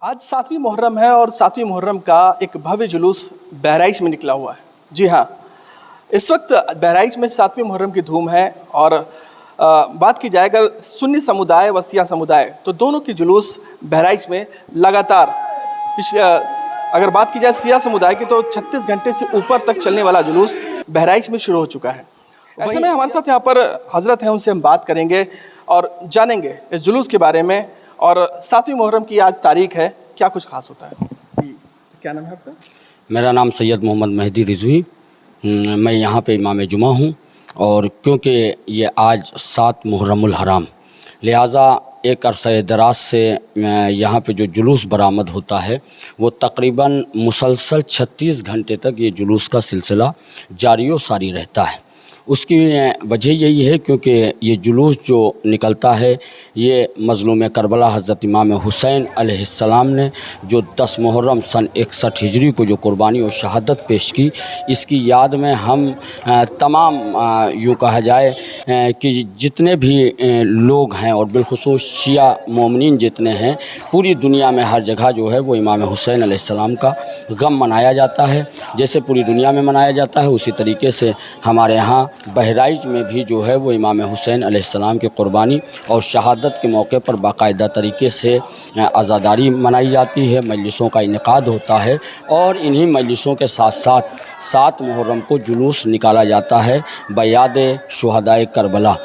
आज 7वीं मुहर्रम है और 7वीं मुहर्रम का एक भव्य जुलूस बहराइच में निकला हुआ है। जी हाँ, इस वक्त बहराइच में 7वीं मुहर्रम की धूम है और बात की जाए अगर सुन्नी समुदाय व शिया समुदाय तो दोनों की जुलूस बहराइच में लगातार अगर बात की जाए शिया समुदाय की तो 36 घंटे से ऊपर तक चलने वाला जुलूस बहराइच में शुरू हो चुका है। ऐसे में हमारे साथ यहाँ पर हजरत हैं, उनसे हम बात करेंगे और जानेंगे इस जुलूस के बारे में। और 7वीं मुहर्रम की आज तारीख है, क्या कुछ खास होता है? क्या नाम है आपका? मेरा नाम सैयद मोहम्मद मेहदी रिजवी, मैं यहाँ पे इमाम जुमा हूँ। और क्योंकि ये आज 7 मुहर्रमुल हराम, लिहाजा एक अरसे दराज से यहाँ पे जो जुलूस बरामद होता है वो तकरीबन मुसलसल 36 घंटे तक ये जुलूस का सिलसिला जारी व सारी रहता है। उसकी वजह यही है क्योंकि ये जुलूस जो निकलता है ये मज़लूम करबला हज़रत इमाम हुसैन अलैहिस्सलाम ने जो 10 मुहर्रम सन 61 हिजरी को जो कुर्बानी और शहादत पेश की, इसकी याद में हम तमाम यूँ कहा जाए कि जितने भी लोग हैं और बिलखुसूस शिया मोमिनीन जितने हैं, पूरी दुनिया में हर जगह जो है वो इमाम हुसैन अलैहिस्सलाम का गम मनाया जाता है। जैसे पूरी दुनिया में मनाया जाता है उसी तरीके से हमारे यहाँ बहराइच में भी जो है वो इमाम हुसैन अलैहिस्सलाम की कुर्बानी और शहादत के मौके पर बाकायदा तरीके से आज़ादारी मनाई जाती है, मजलिसों का इनेकाद होता है। और इन्हीं मजलिसों के साथ साथ 7 मुहर्रम को जुलूस निकाला जाता है बयाद शुहदाए करबला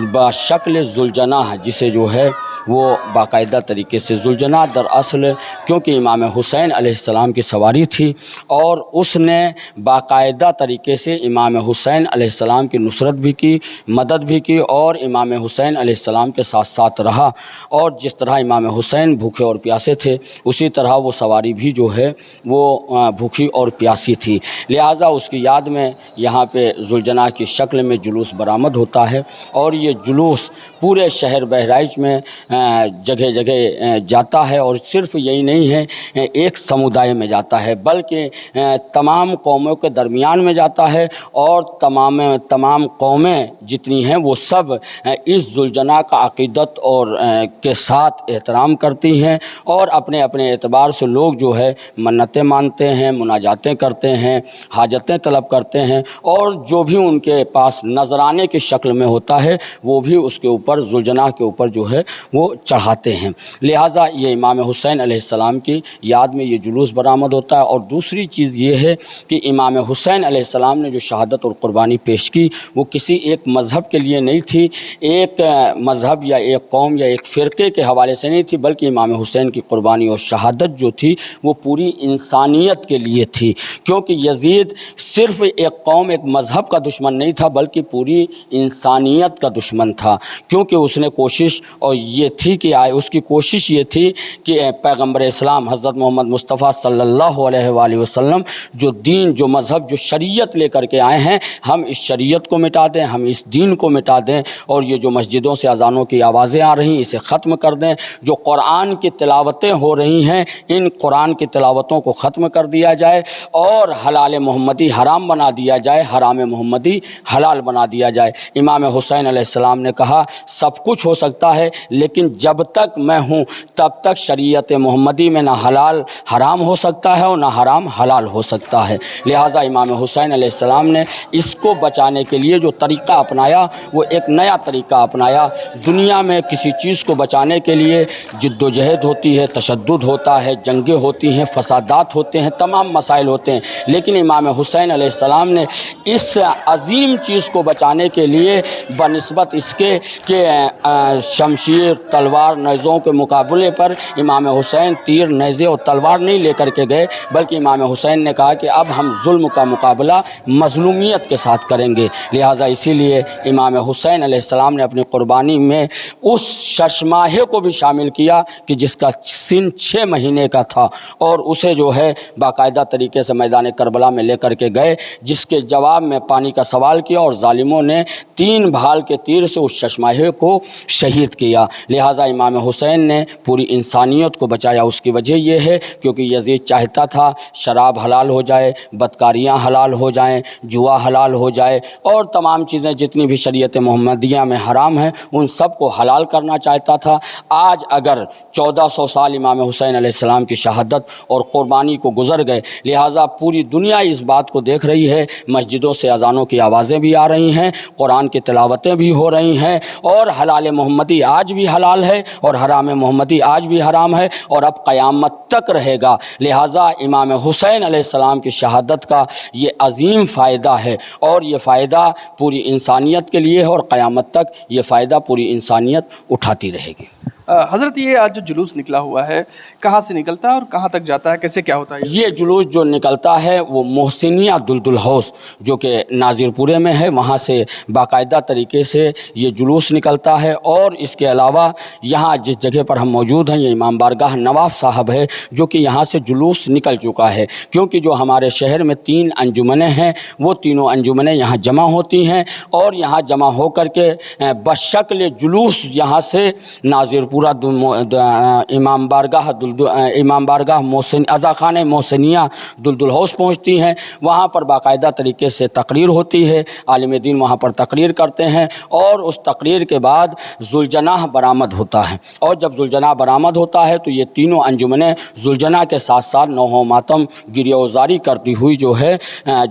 बशक्ल जुलजना, जिसे जो है वो बाकायदा तरीके से जुलजना दरअसल क्योंकि इमाम हुसैन अलैहिस्सलाम की सवारी थी और उसने बाकायदा तरीके से इमाम हुसैन अलैहिस्सलाम की नुसरत भी की, मदद भी की और इमाम हुसैन अलैहिस्सलाम के साथ साथ रहा। और जिस तरह इमाम हुसैन भूखे और प्यासे थे उसी तरह वो सवारी भी जो है वो भूखी और प्यासी थी। लिहाजा उसकी याद में यहाँ पे जुलजना की शक्ल में जुलूस बरामद होता है और ये जुलूस पूरे शहर बहराइच में जगह जगह जाता है। और सिर्फ यही नहीं है एक समुदाय में जाता है बल्कि तमाम कौमों के दरमियान में जाता है और तमाम कौमें जितनी हैं वो सब इस जुलजना का अक़ीदत और के साथ एहतराम करती हैं और अपने अपने एतबार से लोग जो है मन्नतें मानते हैं, मुनाजातें करते हैं, हाजतें तलब करते हैं और जो भी उनके पास नजराने की शक्ल में होता है वो भी उसके ऊपर जुलजना के ऊपर जो है वो चढ़ाते हैं। लिहाजा ये इमाम हुसैन अलैहिस्सलाम की याद में ये जुलूस बरामद होता है। और दूसरी चीज़ ये है कि इमाम हुसैन अलैहिस्सलाम ने जो शहादत और कुर्बानी पेश की वो किसी एक मज़हब के लिए नहीं थी, एक मज़हब या एक कौम या एक फ़िरके के हवाले से नहीं थी, बल्कि इमाम हुसैन की कुर्बानी और शहादत जो थी वो पूरी इंसानियत के लिए थी। क्योंकि यजीद सिर्फ़ एक कौम एक मज़हब का दुश्मन नहीं था बल्कि पूरी इंसानियत का दुश्मन था। क्योंकि उसने कोशिश और ये थी कि उसकी कोशिश ये थी कि पैगम्बर इस्लाम हज़रत मोहम्मद मुस्तफ़ा सल्लल्लाहु अलैहि वसल्लम जो दीन जो मज़हब जो शरीयत लेकर के आए हैं, हम इस शरीयत को मिटा दें, हम इस दीन को मिटा दें और ये जो मस्जिदों से अज़ानों की आवाज़ें आ रही इसे ख़त्म कर दें। जो कुरान की तिलावतें हो रही हैं इन कुरान की तिलावतों को ख़त्म कर दिया जाए और हलाल मोहम्मदी हराम बना दिया जाए, हराम मोहम्मदी हलाल बना दिया जाए। इमाम हुसैन अलैहिस्सलाम ने कहा सब कुछ हो सकता है लेकिन जब तक मैं हूँ तब तक शरीयत मोहम्मदी में ना हलाल हराम हो सकता है और ना हराम हलाल हो सकता है। लिहाजा इमाम हुसैन अलैहिस्सलाम ने इसको बचाने के लिए जो तरीक़ा अपनाया वो एक नया तरीक़ा अपनाया। दुनिया में किसी चीज़ को बचाने के लिए जिद्दोजहद होती है, तशद्दुद होता है, जंगें होती हैं, फसादात होते हैं, तमाम मसाइल होते हैं, लेकिन इमाम हुसैन अलैहिस्सलाम ने इस अज़ीम चीज़ को बचाने के लिए बनिस्बत इसके कि शमशीर तलवार नेज़ों के मुकाबले पर इमाम हुसैन तीर नेज़े और तलवार नहीं लेकर के गए, बल्कि इमाम हुसैन ने कहा कि अब हम जुल्म का मुकाबला मज़लूमियत के साथ करेंगे। लिहाजा इसीलिए इमाम हुसैन अलैहिस्सलाम ने अपनी कुर्बानी में उस शशमाहे को भी शामिल किया कि जिसका सिन 6 महीने का था और उसे जो है बाकायदा तरीके से मैदान करबला में लेकर के गए, जिसके जवाब में पानी का सवाल किया और ज़ालिमों ने 3 भाल के तीर से उस शशमाहे को शहीद किया। लिहाजा इमाम हुसैन ने पूरी इंसानियत को बचाया। उसकी वजह यह है क्योंकि यजीद चाहता था शराब हलाल हो जाए, बदकारियाँ हलाल हो जाएं, जुआ हलाल हो जाए اور تمام چیزیں جتنی بھی شریعت محمدیہ میں حرام ہیں ان سب کو حلال کرنا چاہتا تھا۔ آج اگر 1400 سال امام حسین علیہ السلام کی شہادت اور قربانی کو گزر گئے، لہٰذا پوری دنیا اس بات کو دیکھ رہی ہے، مسجدوں سے اذانوں کی آوازیں بھی آ رہی ہیں، قرآن کی تلاوتیں بھی ہو رہی ہیں، اور حلال محمدی آج بھی حلال ہے اور حرام محمدی آج بھی حرام ہے اور اب قیامت تک رہے گا۔ لہٰذا امام حسین علیہ السلام کی شہادت کا یہ عظیم فائدہ ہے، اور یہ فائدہ پوری انسانیت کے لیے ہے، اور قیامت تک یہ فائدہ پوری انسانیت اٹھاتی رہے گی۔ حضرت یہ آج جو جلوس نکلا ہوا ہے کہاں سے نکلتا ہے اور کہاں تک جاتا ہے، کیسے کیا ہوتا ہے؟ یہ جلوس جو نکلتا ہے وہ محسنیہ دلدل ہاؤس جو کہ ناظر پورے میں ہے، وہاں سے باقاعدہ طریقے سے یہ جلوس نکلتا ہے، اور اس کے علاوہ یہاں جس جگہ پر ہم موجود ہیں یہ امام بارگاہ نواف صاحب ہے، جو کہ یہاں سے جلوس نکل چکا ہے، کیونکہ جو ہمارے شہر میں 3 انجمنیں ہیں وہ تینوں انجمنیں یہاں جمع ہوتی ہیں، اور یہاں جمع ہو کر کے بشکل جلوس یہاں سے ناظر پورہ امام بارگاہ محسن عزا خانہ محسنیہ دلدل ہاؤس پہنچتی ہیں۔ وہاں پر باقاعدہ طریقے سے تقریر ہوتی ہے، عالم دین وہاں پر تقریر کرتے ہیں، اور اس تقریر کے بعد ذوالجناح برآمد ہوتا ہے، اور جب ذوالجناح برآمد ہوتا ہے تو یہ تینوں انجمنیں ذوالجناح کے ساتھ ساتھ نوح و ماتم گریہ وزاری کرتی ہوئی جو ہے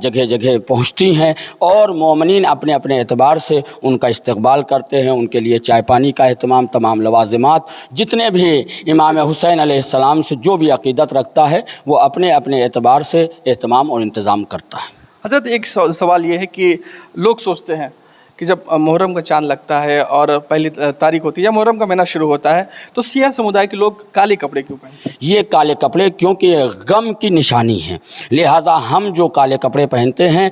جگہ جگہ پہنچتی ہیں، اور مومنین اپنے اپنے اعتبار سے ان کا استقبال کرتے ہیں، ان کے لیے چائے پانی کا اہتمام، تمام لوازمات، جتنے بھی امام حسین علیہ السلام سے جو بھی عقیدت رکھتا ہے وہ اپنے اپنے اعتبار سے اہتمام اور انتظام کرتا ہے۔ حضرت ایک سوال یہ ہے کہ لوگ سوچتے ہیں کہ جب محرم کا چاند لگتا ہے اور پہلی تاریخ ہوتی ہے یا محرم کا مہینہ شروع ہوتا ہے تو سیاہ سمودائے کے لوگ کالے کپڑے کیوں پہنتے ہیں؟ یہ کالے کپڑے کیونکہ غم کی نشانی ہیں، لہٰذا ہم جو کالے کپڑے پہنتے ہیں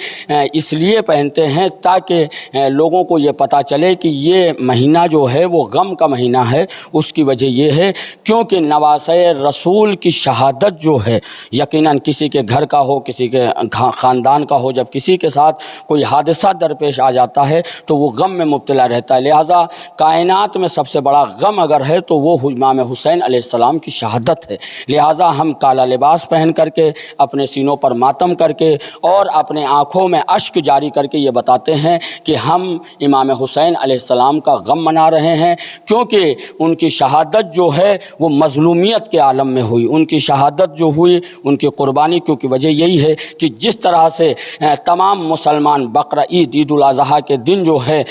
اس لیے پہنتے ہیں تاکہ لوگوں کو یہ پتہ چلے کہ یہ مہینہ جو ہے وہ غم کا مہینہ ہے۔ اس کی وجہ یہ ہے کیونکہ نواسۂ رسول کی شہادت جو ہے یقیناً کسی کے گھر کا ہو، کسی کے خاندان کا ہو، جب کسی کے ساتھ کوئی حادثہ درپیش آ جاتا ہے تو وہ غم میں مبتلا رہتا ہے، لہٰذا کائنات میں سب سے بڑا غم اگر ہے تو وہ امام حسین علیہ السلام کی شہادت ہے، لہٰذا ہم کالا لباس پہن کر کے اپنے سینوں پر ماتم کر کے اور اپنے آنکھوں میں اشک جاری کر کے یہ بتاتے ہیں کہ ہم امام حسین علیہ السلام کا غم منا رہے ہیں، کیونکہ ان کی شہادت جو ہے وہ مظلومیت کے عالم میں ہوئی، ان کی شہادت جو ہوئی، ان کی قربانی، کیونکہ وجہ یہی ہے کہ جس طرح سے تمام مسلمان بقرہ عید الاضحیٰ کے دن جو ہے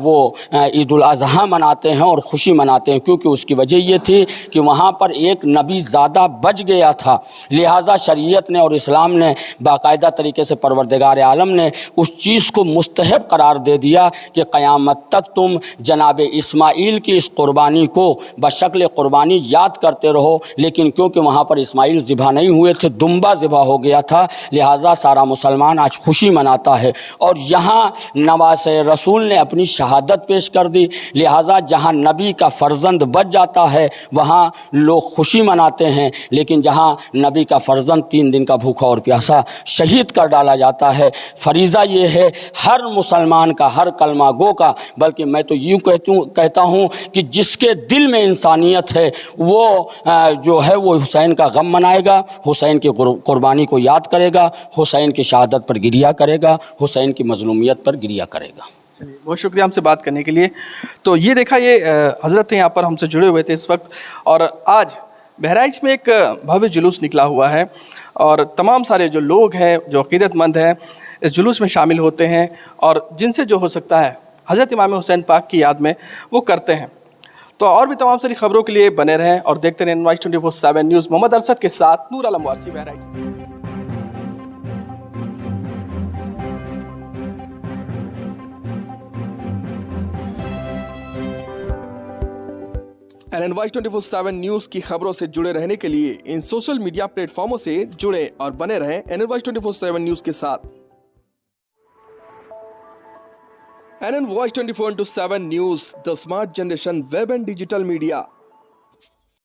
وہ عید الاضحیٰ مناتے ہیں اور خوشی مناتے ہیں، کیونکہ اس کی وجہ یہ تھی کہ وہاں پر ایک نبی زادہ بچ گیا تھا، لہٰذا شریعت نے اور اسلام نے باقاعدہ طریقے سے پروردگار عالم نے اس چیز کو مستحب قرار دے دیا کہ قیامت تک تم جناب اسماعیل کی اس قربانی کو بشکل قربانی یاد کرتے رہو، لیکن کیونکہ وہاں پر اسماعیل ذبح نہیں ہوئے تھے، دمبا ذبح ہو گیا تھا، لہٰذا سارا مسلمان آج خوشی مناتا ہے، اور یہاں نواسۂ رسول نے اپنی شہادت پیش کر دی، لہٰذا جہاں نبی کا فرزند بچ جاتا ہے وہاں لوگ خوشی مناتے ہیں، لیکن جہاں نبی کا فرزند 3 دن کا بھوکا اور پیاسا شہید کر ڈالا جاتا ہے، فریضہ یہ ہے ہر مسلمان کا، ہر کلمہ گو کا، بلکہ میں تو یوں کہتا ہوں کہ جس کے دل میں انسانیت ہے وہ جو ہے وہ حسین کا غم منائے گا، حسین کی قربانی کو یاد کرے گا، حسین کی شہادت پر گریہ کرے گا، حسین کی مظلومیت پر گریہ کرے گا۔ چلیے بہت شکریہ ہم سے بات کرنے کے لیے۔ تو یہ دیکھا، یہ حضرت یہاں پر ہم سے جڑے ہوئے تھے اس وقت، اور آج بہرائچ میں ایک بھویہ جلوس نکلا ہوا ہے، اور تمام سارے جو لوگ ہیں جو عقیدت مند ہیں اس جلوس میں شامل ہوتے ہیں، اور جن سے جو ہو سکتا ہے حضرت امام حسین پاک کی یاد میں وہ کرتے ہیں۔ تو اور بھی تمام ساری خبروں کے لیے بنے رہیں اور دیکھتے رہیں NY 24/7 نیوز۔ محمد ارشد کے ساتھ نور عالم وارسی، بہرائچ۔ NY 24/7 نیوز کی خبروں سے جڑے رہنے کے لیے ان سوشل میڈیا پلیٹ فارموں سے جڑیں اور بنے رہیں NY 24/7 نیوز کے ساتھ۔ NY 24/7 news, the smart generation web and digital media۔